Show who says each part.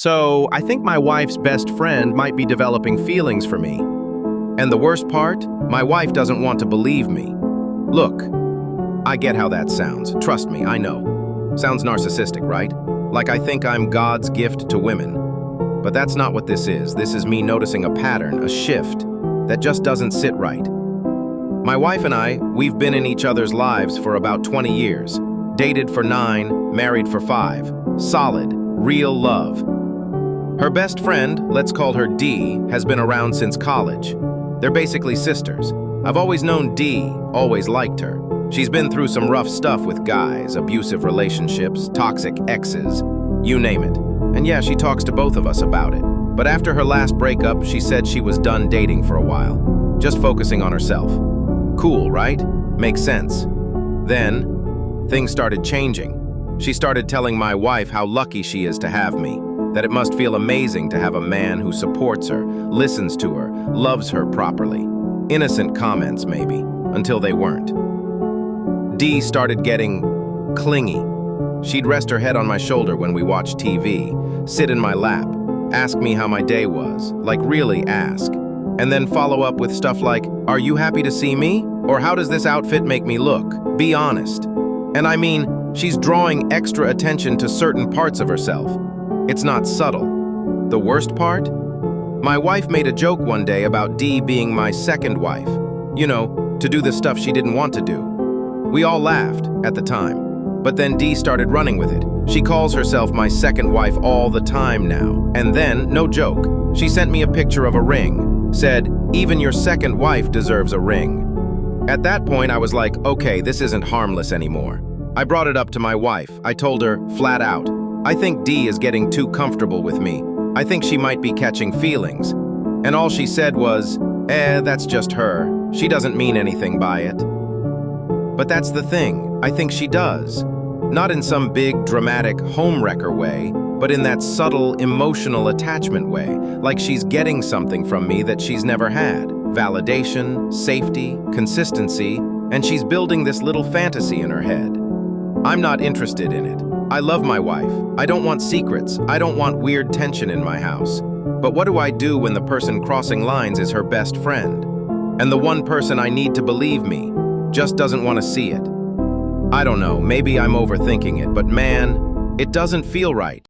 Speaker 1: So I think my wife's best friend might be developing feelings for me. And the worst part, my wife doesn't want to believe me. Look, I get how that sounds. Trust me, I know. Sounds narcissistic, right? Like I think I'm God's gift to women. But that's not what this is. This is me noticing a pattern, a shift, that just doesn't sit right. My wife and I, we've been in each other's lives for about 20 years. Dated for 9, married for 5. Solid, real love. Her best friend, let's call her Dee, has been around since college. They're basically sisters. I've always known Dee, always liked her. She's been through some rough stuff with guys, abusive relationships, toxic exes, you name it. And yeah, she talks to both of us about it. But after her last breakup, she said she was done dating for a while, just focusing on herself. Cool, right? Makes sense. Then, things started changing. She started telling my wife how lucky she is to have me, that it must feel amazing to have a man who supports her, listens to her, loves her properly. Innocent comments, maybe, until they weren't. Dee started getting clingy. She'd rest her head on my shoulder when we watched TV, sit in my lap, ask me how my day was, like really ask, and then follow up with stuff like, "Are you happy to see me?" Or "How does this outfit make me look? Be honest." And I mean, she's drawing extra attention to certain parts of herself. It's not subtle. The worst part? My wife made a joke one day about Dee being my second wife. You know, to do the stuff she didn't want to do. We all laughed at the time, but then Dee started running with it. She calls herself my second wife all the time now. And then, no joke, she sent me a picture of a ring, said, "Even your second wife deserves a ring." At that point, I was like, okay, this isn't harmless anymore. I brought it up to my wife. I told her, flat out, I think Dee is getting too comfortable with me. I think she might be catching feelings. And all she said was, that's just her. She doesn't mean anything by it. But that's the thing, I think she does. Not in some big, dramatic homewrecker way, but in that subtle, emotional attachment way, like she's getting something from me that she's never had. Validation, safety, consistency, and she's building this little fantasy in her head. I'm not interested in it. I love my wife. I don't want secrets. I don't want weird tension in my house. But what do I do when the person crossing lines is her best friend? And the one person I need to believe me just doesn't want to see it. I don't know, maybe I'm overthinking it, but man, it doesn't feel right.